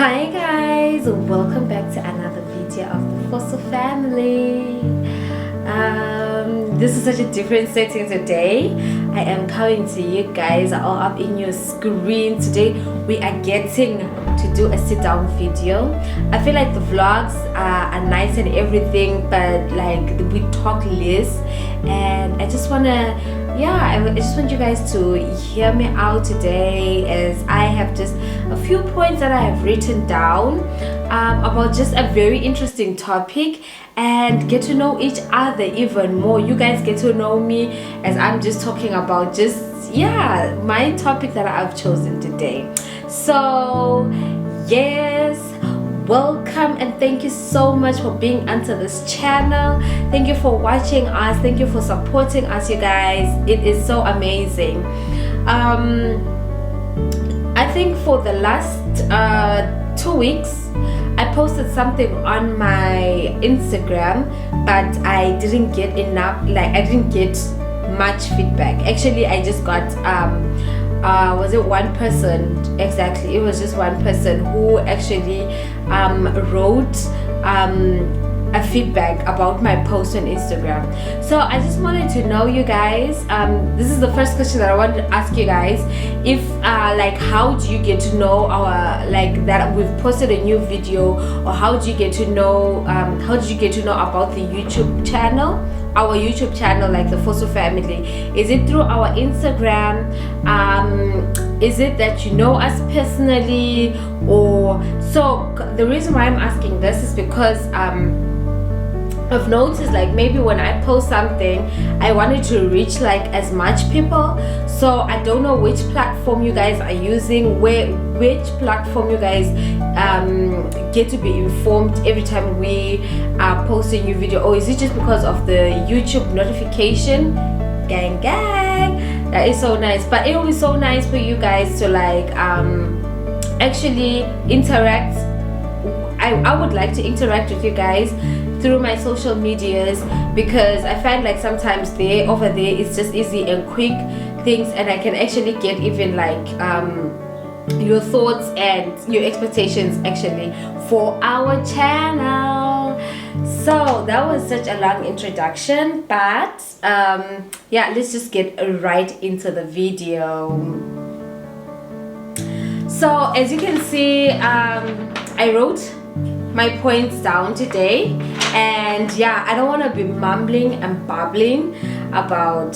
Hi guys, welcome back to another video of the Fosso family. This is such a different setting today. I am coming to you guys all up in your screen. Today we are getting to do a sit down video. I feel like the vlogs are nice and everything, but like we talk less, and I just want you guys to hear me out today, as I have just a few points that I have written down about just a very interesting topic, and get to know each other even more. You guys get to know me as I'm just talking about my topic that I've chosen today. So yes, welcome and thank you so much for being onto this channel. Thank you for watching us. Thank you for supporting us, you guys. It is so amazing. I think for the last 2 weeks I posted something on my Instagram, but I didn't get enough, I didn't get much feedback. Actually, I just got was it one person? Exactly, it was just one person who actually wrote a feedback about my post on Instagram. So I just wanted to know, you guys, this is the first question that I wanted to ask you guys. If how do you get to know our, that we've posted a new video, or how do you get to know about the YouTube channel, our YouTube channel, like the Fosso family? Is it through our Instagram? Is it that you know us personally? Or so the reason why I'm asking this is because I've noticed, maybe when I post something, I wanted to reach as much people. So I don't know which platform you guys are using, which platform you guys get to be informed every time we post a new video, or is it just because of the YouTube notification? Gang gang, that is so nice. But it will be so nice for you guys to actually interact. I would like to interact with you guys through my social medias, because I find sometimes over there it's just easy and quick things, and I can actually get even your thoughts and your expectations actually for our channel. So that was such a long introduction, but let's just get right into the video. So as you can see, I wrote my points down today, and I don't want to be mumbling and babbling about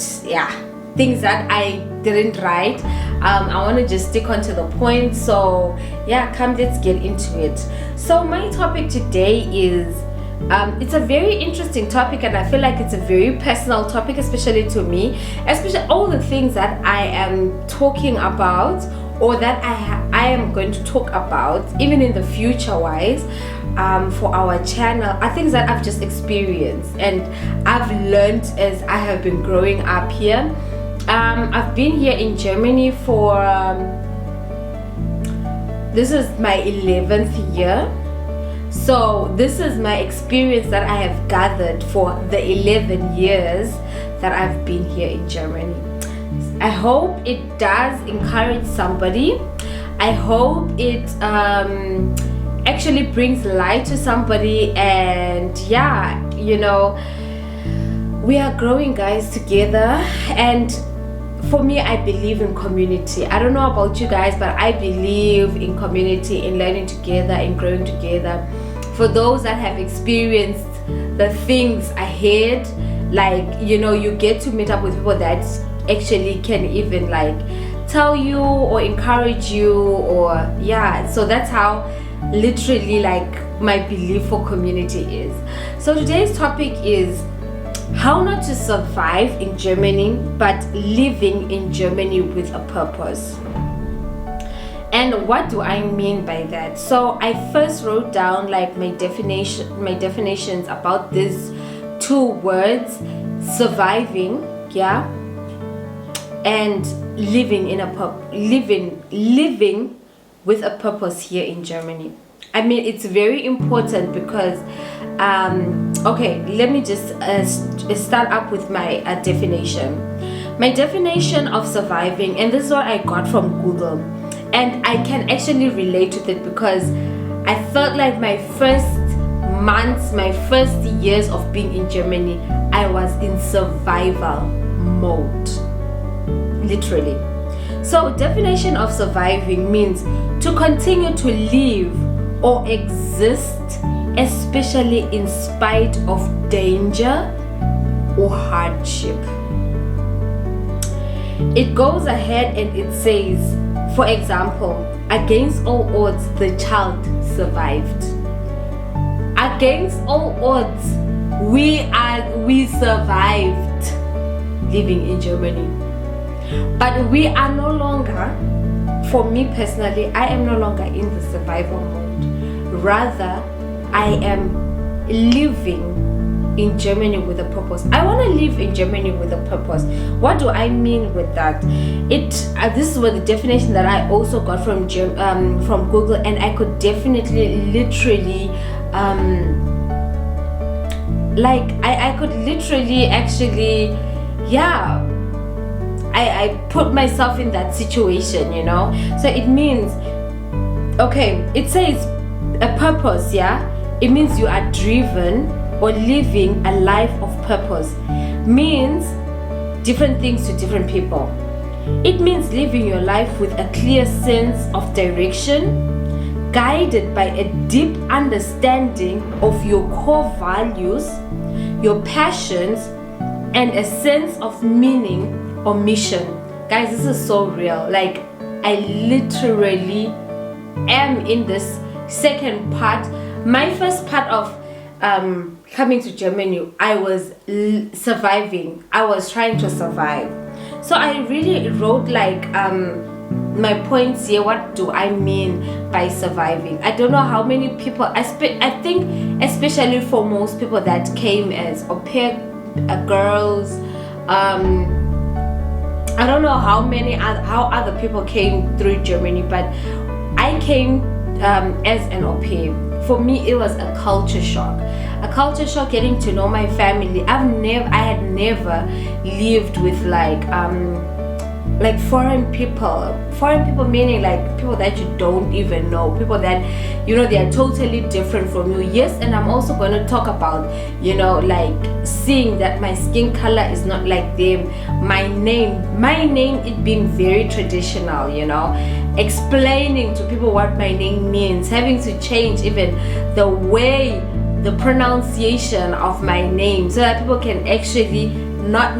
things that I didn't write. I want to just stick onto the point. So let's get into it. So my topic today is it's a very interesting topic, and I feel like it's a very personal topic, especially to me, especially all the things that I am talking about, or that I am going to talk about even in the future wise for our channel, are things that I've just experienced and I've learned as I have been growing up here. I've been here in Germany for this is my 11th year. So this is my experience that I have gathered for the 11 years that I've been here in Germany. I hope it does encourage somebody. I hope it actually brings light to somebody, and we are growing, guys, together. And for me, I believe in community. I don't know about you guys, but I believe in community, in learning together, in growing together. For those that have experienced the things ahead, you get to meet up with people that actually can even tell you or encourage you, or so that's how literally my belief for community is. So today's topic is how not to survive in Germany, but living in Germany with a purpose. And what do I mean by that? So I first wrote down my definitions about these two words: surviving, and living with a purpose here in Germany. I mean, it's very important because let me just start up with my definition. My definition of surviving, and this is what I got from Google, and I can actually relate with it because I felt like my first months, my first years of being in Germany, I was in survival mode, literally. So definition of surviving means to continue to live or exist, especially in spite of danger or hardship. It goes ahead and it says, for example, against all odds, the child survived. Against all odds, we survived living in Germany. But we are no longer, for me personally, I am no longer in the survival mode. Rather, I am living in Germany with a purpose. I want to live in Germany with a purpose. What do I mean with that? This is what the definition that I also got from Google, and I could definitely literally I could literally actually, yeah, I put myself in that situation, you know. So it means, okay, it says a purpose, yeah. It means you are driven or living a life of purpose. Means different things to different people. It means living your life with a clear sense of direction, guided by a deep understanding of your core values, your passions, and a sense of meaning or mission. Guys, this is so real. Like, I literally am in this second part. My first part of coming to Germany, I was surviving. I was trying to survive. So I really wrote like my points here. What do I mean by surviving? I don't know how many people, I think especially for most people that came as au pair girls, I don't know how other people came through Germany, but I came as an au pair. For me, it was a culture shock. A culture shock getting to know my family. I had never lived with like foreign people. Foreign people meaning like people that you don't even know, people that, you know, they are totally different from you. Yes, and I'm also going to talk about, you know, like seeing that my skin color is not like them. My name it being very traditional, you know, explaining to people what my name means, having to change even the way, the pronunciation of my name, so that people can actually not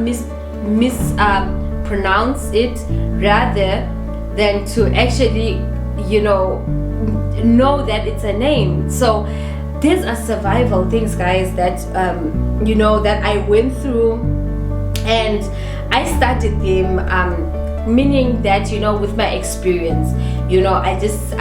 pronounce it, rather than to actually, you know that it's a name. So these are survival things, guys, that you know, that I went through, and I started them, meaning that, you know, with my experience, you know, I just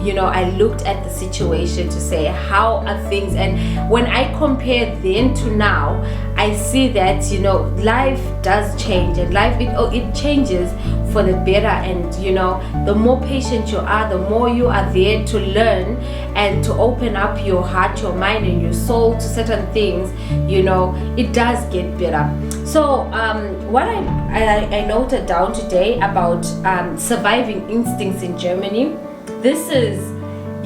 you know, I looked at the situation to say how are things, and when I compare then to now, I see that, you know, life does change, and life it changes for the better. And you know, the more patient you are, the more you are there to learn and to open up your heart, your mind, and your soul to certain things, you know, it does get better. So what I noted down today about surviving instincts in Germany, this is,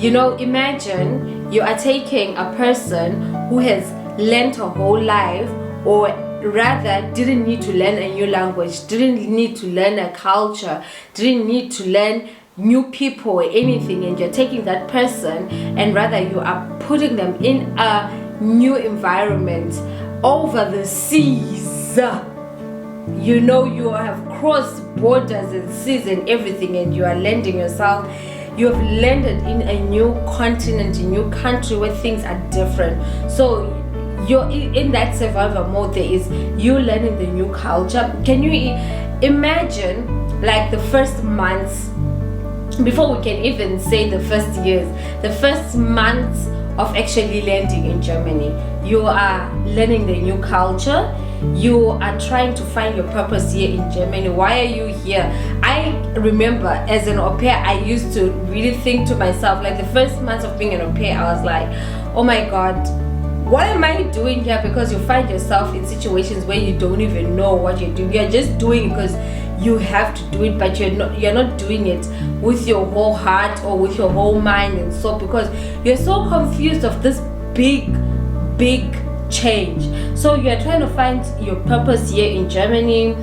you know, imagine you are taking a person who has learned her whole life, or rather didn't need to learn a new language, didn't need to learn a culture, didn't need to learn new people or anything, and you're taking that person and rather you are putting them in a new environment over the seas. You know, you have crossed borders and seas and everything, and you are landing yourself. You have landed in a new continent, a new country where things are different. So you're in that survival mode. There is you learning the new culture. Can you imagine, like, the first months, before we can even say the first years, the first months of actually landing in Germany? You are learning the new culture. You are trying to find your purpose here in Germany. Why are you here? I remember as an au pair, I used to really think to myself, like the first months of being an au pair, I was like, oh my God, what am I doing here? Because you find yourself in situations where you don't even know what you're doing. You're just doing it because you have to do it, but you're not doing it with your whole heart or with your whole mind and soul, because you're so confused of this big change. So you're trying to find your purpose here in Germany,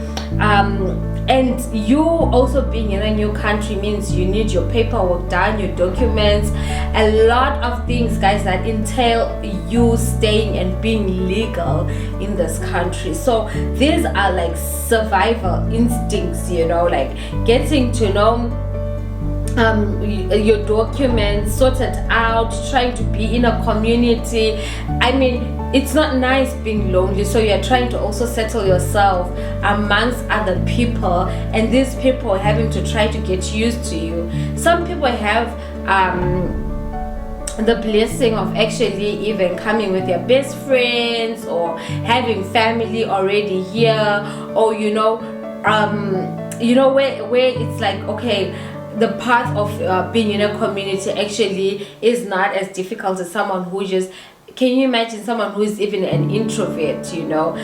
and you also being in a new country means you need your paperwork done, your documents, a lot of things, guys, that entail you staying and being legal in this country. So these are like survival instincts, you know, like getting to know your documents sorted out, trying to be in a community. I mean, it's not nice being lonely, so you're trying to also settle yourself amongst other people, and these people are having to try to get used to you. Some people have the blessing of actually even coming with their best friends, or having family already here, or where it's like, okay, the path of being in a community actually is not as difficult as someone who just, can you imagine someone who is even an introvert, you know,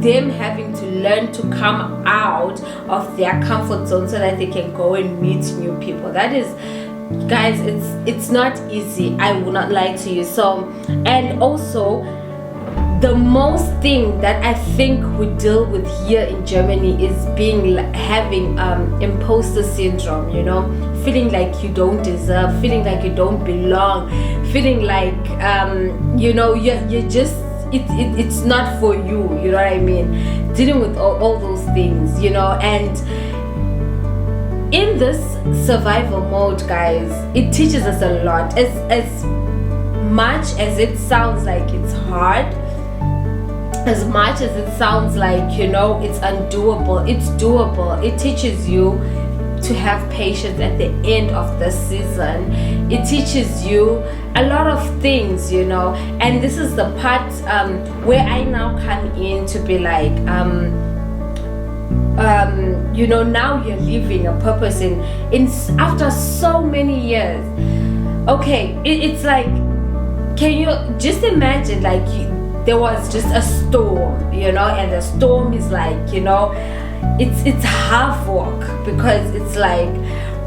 them having to learn to come out of their comfort zone so that they can go and meet new people. That is, guys, it's not easy, I will not lie to you. So, and also the most thing that I think we deal with here in Germany is having imposter syndrome, you know, feeling like you don't deserve, feeling like you don't belong, feeling like you're just it's not for you, you know what I mean, dealing with all those things, you know. And in this survival mode, guys, it teaches us a lot. As much as it sounds like it's hard, as much as it sounds like, you know, it's undoable, it's doable. It teaches you to have patience at the end of the season. It teaches you a lot of things, you know. And this is the part where I now come in to be like, you know, now you're living a purpose in after so many years. Okay, it's like, can you just imagine, like, there was just a storm, you know, and the storm is like, you know, it's havoc, because it's like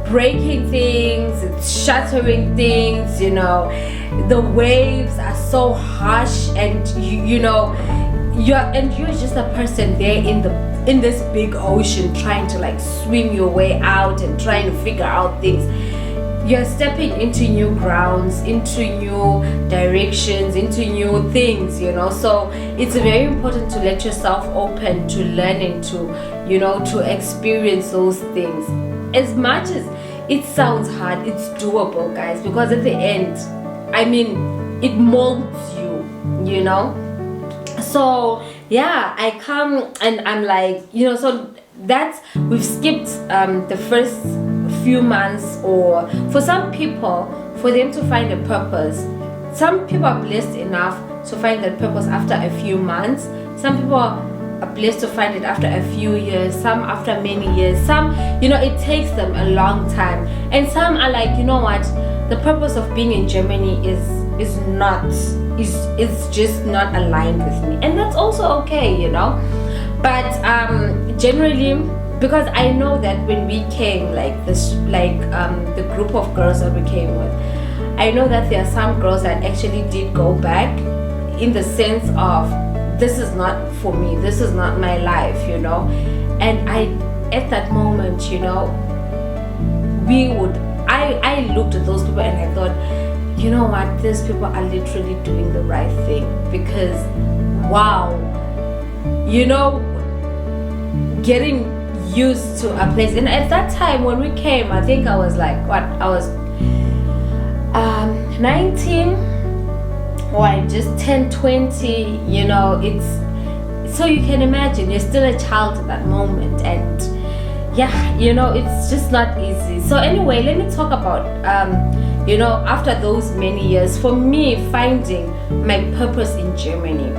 breaking things, it's shattering things, you know. The waves are so harsh, and you're just a person there in this big ocean, trying to like swim your way out and trying to figure out things. You're stepping into new grounds, into new directions, into new things, you know. So it's very important to let yourself open to learning, to, you know, to experience those things. As much as it sounds hard, it's doable, guys, because at the end, I mean, it molds you, you know. So yeah, I come and I'm like, you know, so that's, we've skipped the first few months, or for some people, for them to find a purpose. Some people are blessed enough to find that purpose after a few months. Some people are blessed to find it after a few years, some after many years, some, you know, it takes them a long time. And some are like, you know what, the purpose of being in Germany is just not aligned with me, and that's also okay, you know. But generally, because I know that when we came, like this, like the group of girls that we came with, I know that there are some girls that actually did go back, in the sense of, this is not for me, this is not my life, you know. And at that moment, you know, I looked at those people and I thought, you know what, these people are literally doing the right thing, because wow, you know, getting used to a place. And at that time when we came, I think I was like, what, I was 19, or I just turned 20, you know. It's, so you can imagine, you're still a child at that moment, and yeah, you know, it's just not easy. So anyway, let me talk about you know, after those many years, for me, finding my purpose in Germany,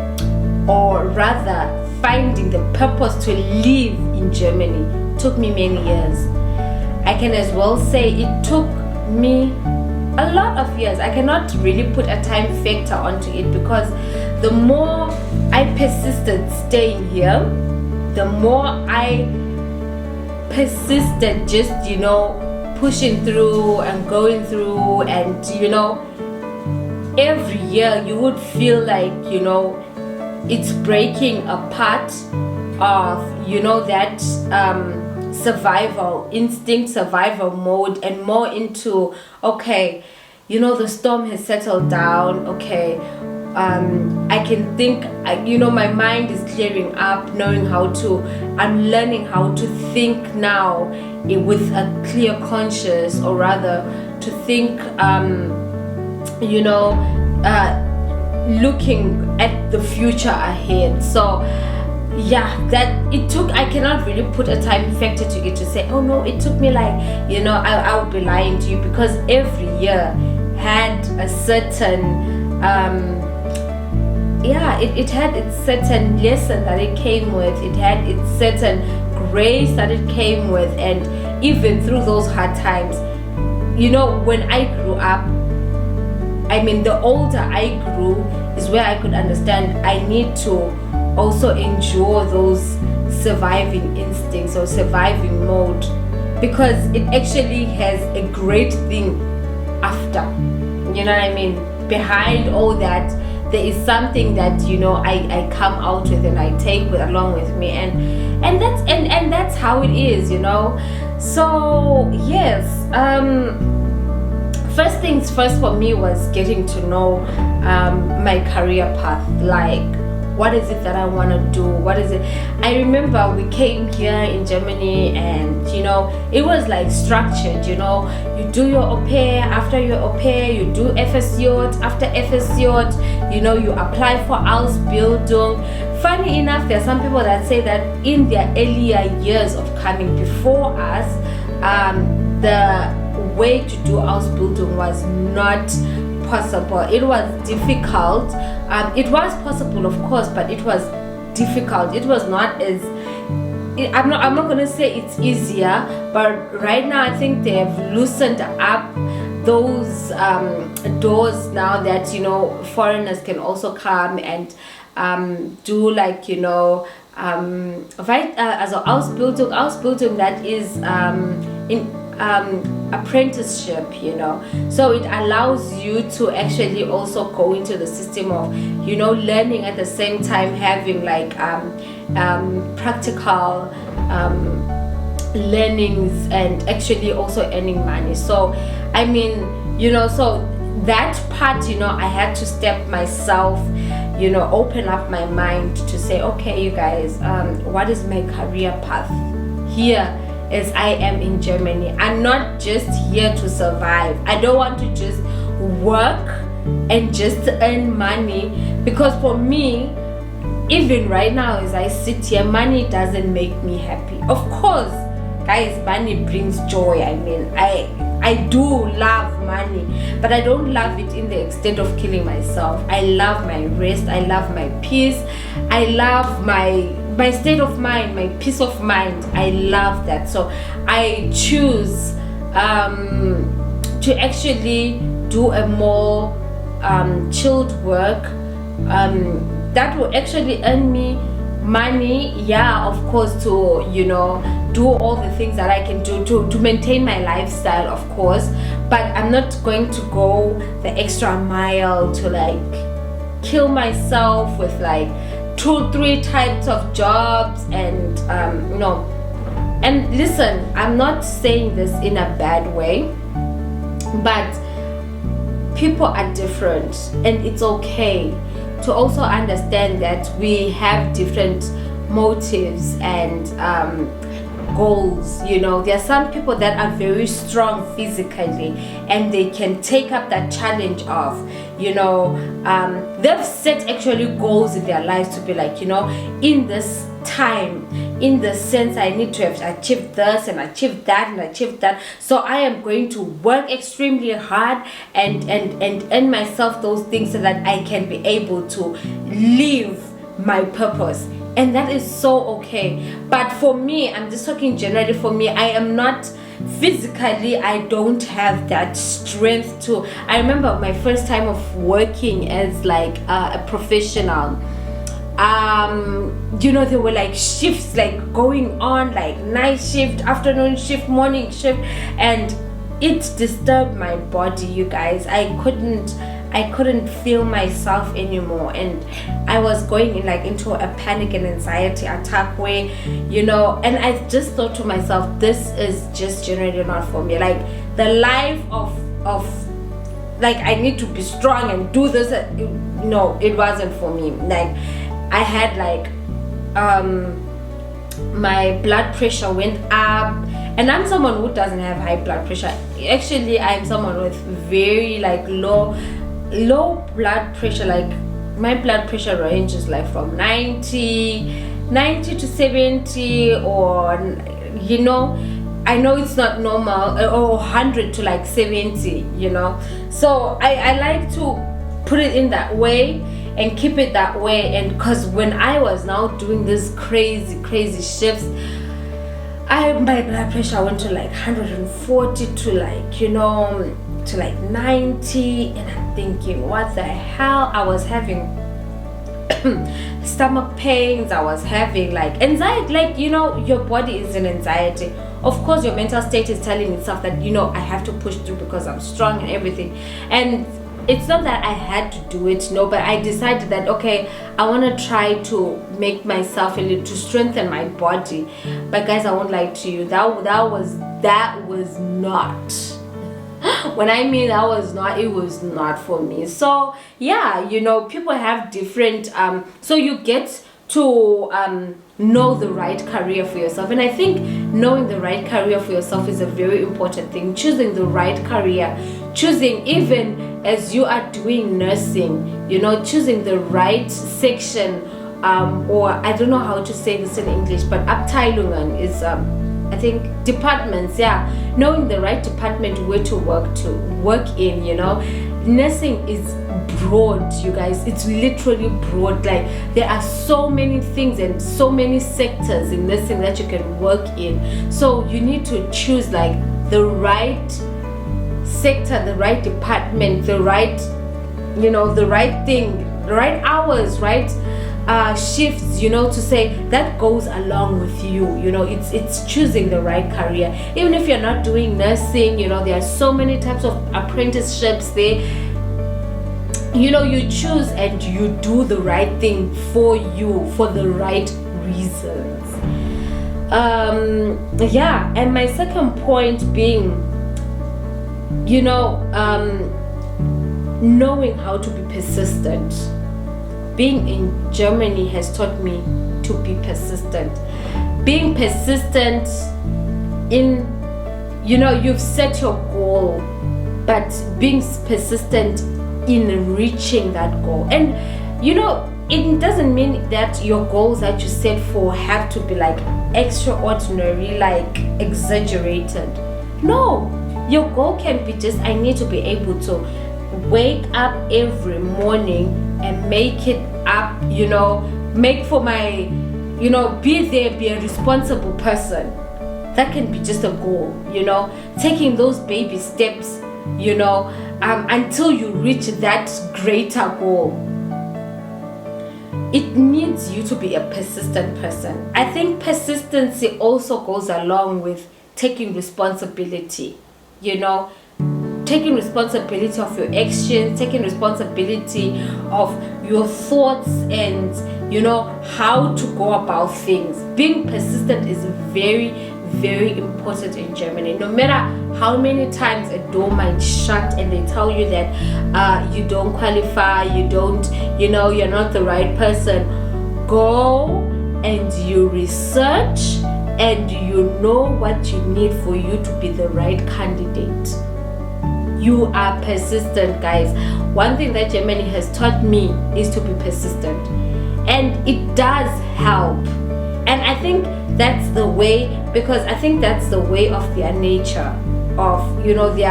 or rather finding the purpose to live in Germany, took me many years. I can as well say it took me a lot of years. I cannot really put a time factor onto it, because the more I persisted staying here, the more I persisted, just pushing through and going through, and every year you would feel like it's breaking apart of that survival instinct, survival mode, and more into, okay, the storm has settled down. Okay, I can think, my mind is clearing up, I'm learning how to think now with a clear conscience, or rather to think looking at the future ahead. So yeah, that it took, I cannot really put a time factor to it to say, oh no, it took me like, I would be lying to you, because every year had a certain it had its certain lesson that it came with. It had its certain grace that it came with. And even through those hard times, when I grew up, the older I grew is where I could understand I need to also endure those surviving instincts or surviving mode, because it actually has a great thing after. Behind all that, there is something that I come out with and I take along with me, and that's how it is. So yes, first things first for me was getting to know my career path. Like, what is it that I want to do? What is it? I remember we came here in Germany, and it was like structured. You do your au pair, after your au pair you do FSJ, after FSJ you apply for Ausbildung. Funny enough, there are some people that say that in their earlier years of coming before us, the way to do Ausbildung was not possible. It was difficult. It was possible, of course, but it was difficult. It was not as I'm not gonna say it's easier, but right now I think they have loosened up those doors now, that foreigners can also come and do like also Ausbildung, that is in apprenticeship, so it allows you to actually also go into the system of learning, at the same time having like practical learnings, and actually also earning money. So so that part, I had to step myself, open up my mind to say, okay, you guys, what is my career path here? As I am in Germany, I'm not just here to survive. I don't want to just work and just earn money, because for me, even right now as I sit here, money doesn't make me happy. Of course, guys, money brings joy. I do love money, but I don't love it in the extent of killing myself. I love my rest, I love my peace, I love my state of mind, my peace of mind. I love that. So I choose to actually do a more chilled work that will actually earn me money, of course, to do all the things that I can do to maintain my lifestyle, of course, but I'm not going to go the extra mile to like kill myself with like 2-3 types of jobs. And and listen, I'm not saying this in a bad way, but people are different, and it's okay to also understand that we have different motives and goals. There are some people that are very strong physically, and they can take up that challenge of they've set actually goals in their lives to be like, in this time, in the sense, I need to have achieved this and achieved that and achieved that, so I am going to work extremely hard and earn myself those things so that I can be able to live my purpose. And that is so okay. But for me, I'm just talking generally, for me, I am not physically, I don't have that strength to. I remember my first time of working as like a professional. There were like shifts like going on, like night shift, afternoon shift, morning shift, and it disturbed my body, you guys. I couldn't feel myself anymore, and I was going into a panic and anxiety attack where, and I just thought to myself, this is just generally not for me. Like the life of like I need to be strong and do this. No, it wasn't for me. Like I had my blood pressure went up, and I'm someone who doesn't have high blood pressure. Actually, I'm someone with very low blood pressure. Like my blood pressure range is like from 90 to 70, or I know it's not normal, or 100 to 70, so I like to put it in that way and keep it that way. And because when I was now doing this crazy shifts, my blood pressure went to 140 to 90, and I'm thinking, what the hell? I was having stomach pains, I was having anxiety. Your body is in anxiety. Of course your mental state is telling itself that I have to push through because I'm strong and everything. And it's not that I had to do it, no, but I decided that okay, I want to try to make myself to strengthen my body. But guys, I won't lie to you, that was not when I mean that was not, it was not for me. So yeah, people have different so you get to know the right career for yourself. And I think knowing the right career for yourself is a very important thing. Choosing the right career, choosing, even as you are doing nursing, choosing the right section, or I don't know how to say this in English, but Abteilungen is I think departments. Yeah, knowing the right department where to work in. Nursing is broad, you guys. It's literally broad. Like there are so many things and so many sectors in nursing that you can work in. So you need to choose the right sector, the right department, the right the right thing, the right hours, right shifts, to say that goes along with you. It's choosing the right career. Even if you're not doing nursing, there are so many types of apprenticeships there. You choose and you do the right thing for you, for the right reasons. Yeah, and my second point being, knowing how to be persistent. Being in Germany has taught me to be persistent. Being persistent in, you've set your goal, but being persistent in reaching that goal. And it doesn't mean that your goals that you set for have to be extraordinary, exaggerated. No, your goal can be just, I need to be able to wake up every morning and make it up, make for my, be there, be a responsible person. That can be just a goal, taking those baby steps, until you reach that greater goal. It needs you to be a persistent person. I think persistency also goes along with taking responsibility, taking responsibility of your actions, taking responsibility of your thoughts, and how to go about things. Being persistent is very, very important in Germany. No matter how many times a door might shut and they tell you that you don't qualify, you don't, you're not the right person, go and you research and you know what you need for you to be the right candidate. You are persistent, guys. One thing that Germany has taught me is to be persistent, and it does help. And I think that's the way, because I think that's the way of their nature, of they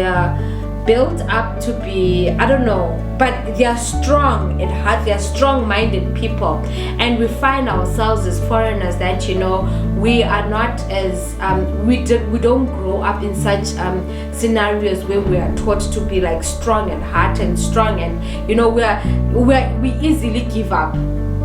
are built up to be, I don't know, but they are strong at heart. They are strong-minded people, and we find ourselves as foreigners that we are not as we don't grow up in such scenarios where we are taught to be strong at heart and strong, and we easily give up.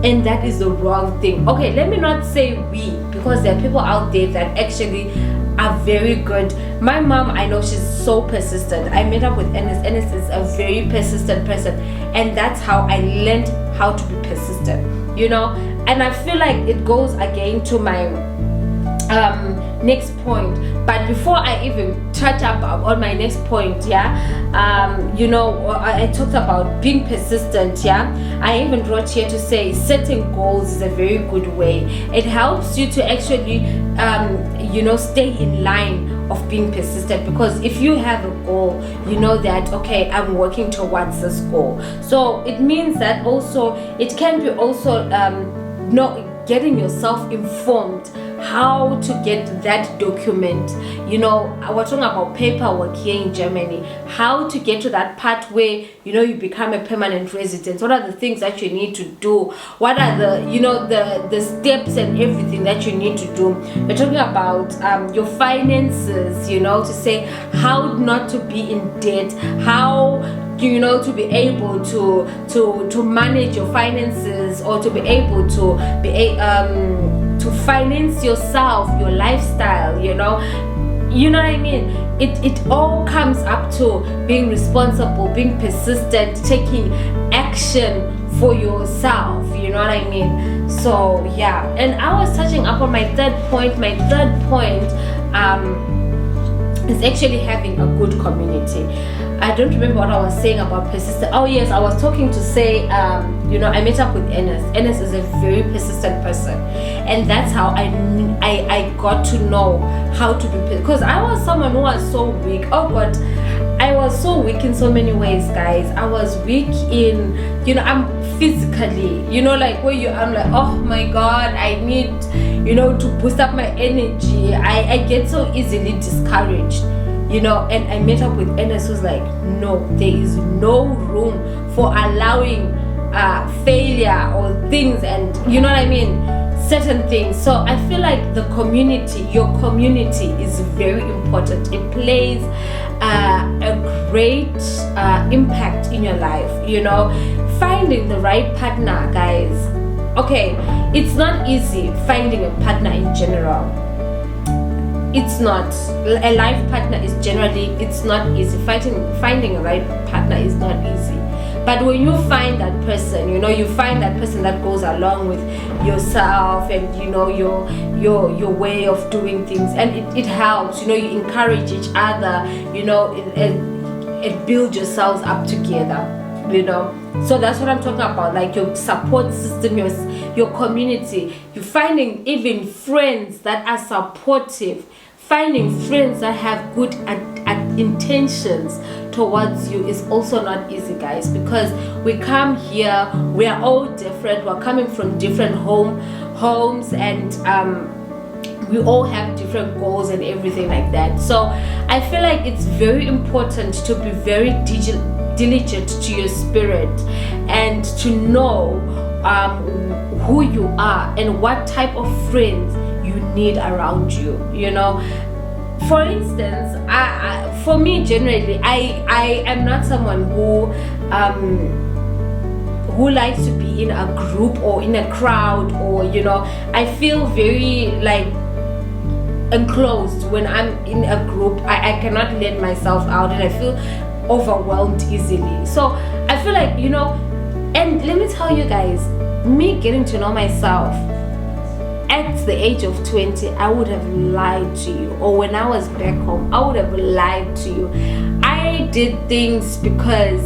and that is the wrong thing. Okay, let me not say we, because there are people out there that actually are very good. My mom, I know she's so persistent. I met up with Ennis. Ennis is a very persistent person, and that's how I learned how to be persistent, you know. And I feel like it goes again to my next point. But before I even touch up on my next point, you know, I talked about being persistent. I even wrote here to say setting goals is a very good way. It helps you to actually you know, stay in line of being persistent, because if you have a goal, you know that, okay, I'm working towards this goal. So it means that also it can be also getting yourself informed how to get that document. You know, we're talking about paperwork here in Germany, how to get to that part where, you know, you become a permanent resident. What are the things that you need to do? What are the, you know, the steps and everything that you need to do? We're talking about your finances, you know, to say how not to be in debt, how, you know, to be able to manage your finances, or to be able to be to finance yourself, your lifestyle, you know what I mean. It all comes up to being responsible, being persistent, taking action for yourself, you know what I mean. So yeah, and I was touching up on my third point. My third point is actually having a good community. I don't remember what I was saying about persistent. Oh yes, I was talking to say, you know, I met up with Ennis. Ennis is a very persistent person, and that's how I got to know how to be, because I was someone who was so weak. Oh God, I was so weak in so many ways, guys. I was weak in, you know, I'm physically, you know, like where I'm like, oh my God, I need, you know, to boost up my energy. I get so easily discouraged, you know. And I met up with Ennis, who's like, no, there is no room for allowing failure or things, and you know what I mean, certain things. So I feel like the community, your community is very important. It plays a great impact in your life, you know. Finding the right partner, guys. Okay, it's not easy finding a partner in general. It's not. A life partner is generally, it's not easy. Finding a right partner is not easy. But when you find that person, you know, you find that person that goes along with yourself and, you know, your way of doing things, and it helps, you know, you encourage each other, you know, it builds yourselves up together, you know. So that's what I'm talking about, like your support system, your community. You're finding even friends that are supportive, finding friends that have good intentions towards you is also not easy, guys, because we come here, we are all different, we're coming from different homes, and we all have different goals and everything like that. So I feel like it's very important to be very diligent to your spirit, and to know who you are and what type of friends you need around you, you know. For instance, for me generally, I am not someone who likes to be in a group or in a crowd, or, you know, I feel very like enclosed when I'm in a group. I cannot let myself out, and I feel overwhelmed easily. So I feel like, you know, and let me tell you guys, me getting to know myself at the age of 20, I would have lied to you. Or when I was back home, I would have lied to you. I did things because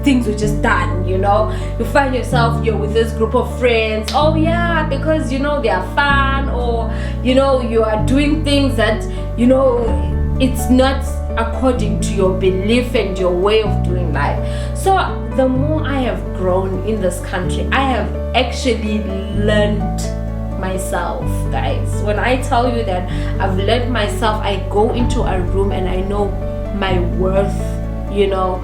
things were just done, you know. You find yourself, you're with this group of friends, oh yeah, because, you know, they are fun, or, you know, you are doing things that, you know, it's not according to your belief and your way of doing life. So the more I have grown in this country, I have actually learned myself, guys. When I tell you that I've learned myself, I go into a room and I know my worth, you know.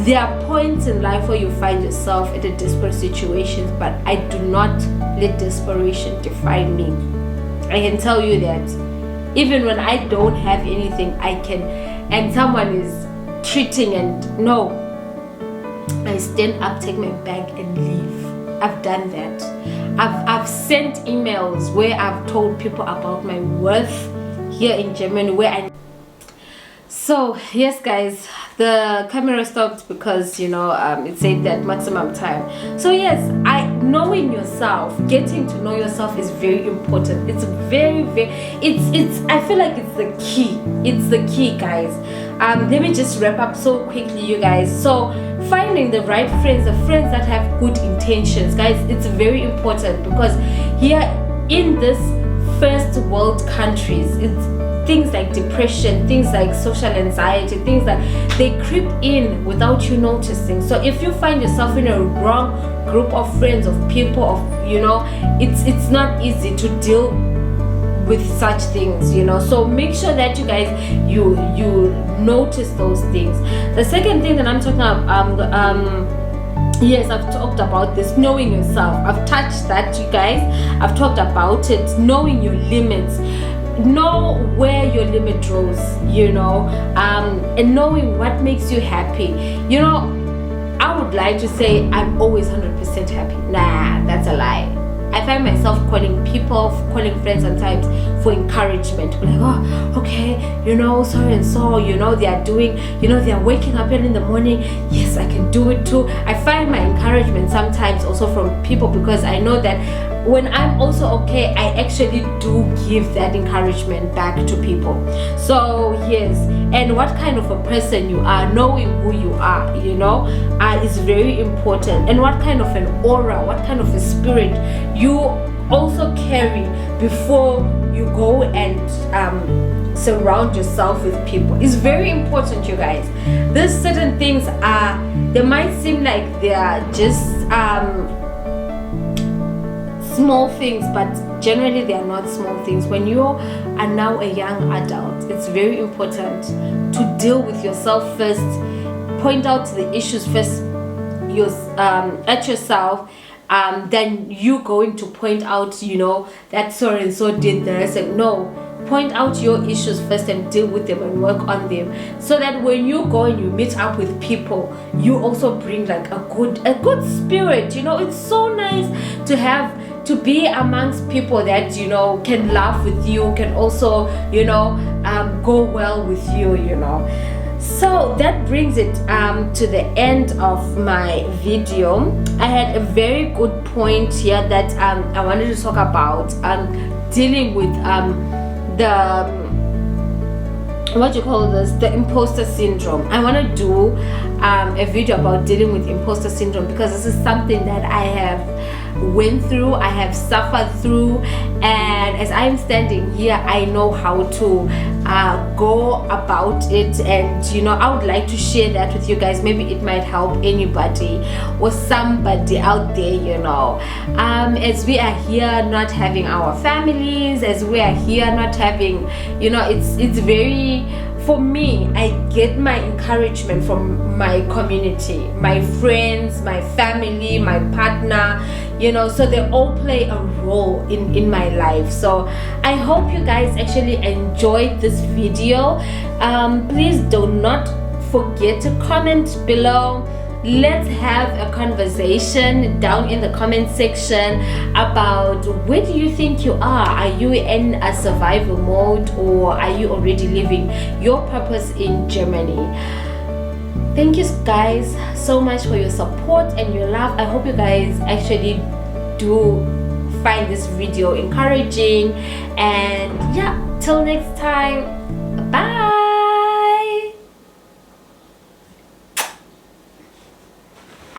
There are points in life where you find yourself in a desperate situation, but I do not let desperation define me. I can tell you that even when I don't have anything, I can, and someone is treating, and no, I stand up, take my bag and leave. I've done that. I've sent emails where I've told people about my worth here in Germany, where I. So yes guys, the camera stopped because it said that maximum time. So yes, knowing yourself, getting to know yourself is very important. It's very it's I feel like it's the key guys. Let me just wrap up so quickly, you guys. So finding the right friends, the friends that have good intentions, guys, it's very important, because here in this first world countries, it's things like depression, things like social anxiety, things that they creep in without you noticing. So if you find yourself in a wrong group of friends, of people, it's not easy to deal with such things, so make sure that you guys you notice those things. The second thing that I'm talking about, yes, I've talked about this, knowing yourself. I've touched that, you guys. I've talked about it, knowing your limits. Know where your limit draws, and knowing what makes you happy. I would like to say I'm always 100% happy. Nah, that's a lie. I find myself calling friends sometimes for encouragement. Like, oh, okay, so and so, they are doing, they are waking up early in the morning. Yes, I can do it too. I find my encouragement sometimes also from people, because I know that when I'm also okay, I actually do give that encouragement back to people. So yes, and what kind of a person you are, knowing who you are, is very important. And what kind of an aura, what kind of a spirit you also carry before you go and surround yourself with people is very important, you guys. There's certain things they might seem like they are just small things, but generally they are not small things. When you are now a young adult, it's very important to deal with yourself first, point out the issues first at yourself, then you going to point out that so and so did this. And no, point out your issues first and deal with them and work on them, so that when you go and you meet up with people, you also bring like a good spirit. It's so nice to be amongst people that can laugh with you, can also go well with you. So that brings it to the end of my video. I had a very good point here that I wanted to talk about, dealing with the imposter syndrome. I want to do a video about dealing with imposter syndrome, because this is something that I have went through, I have suffered through, and as I'm standing here, I know how to go about it. And I would like to share that with you guys. Maybe it might help anybody or somebody out there. As we are here not having our families, as we are here not having, it's very, for me, I get my encouragement from my community, my friends, my family, my partner, so they all play a role in my life. So I hope you guys actually enjoyed this video. Please do not forget to comment below. Let's have a conversation down in the comment section about where do you think you are. Are you in a survival mode, or are you already living your purpose in Germany? Thank you guys so much for your support and your love. I hope you guys actually do find this video encouraging, and yeah, till next time.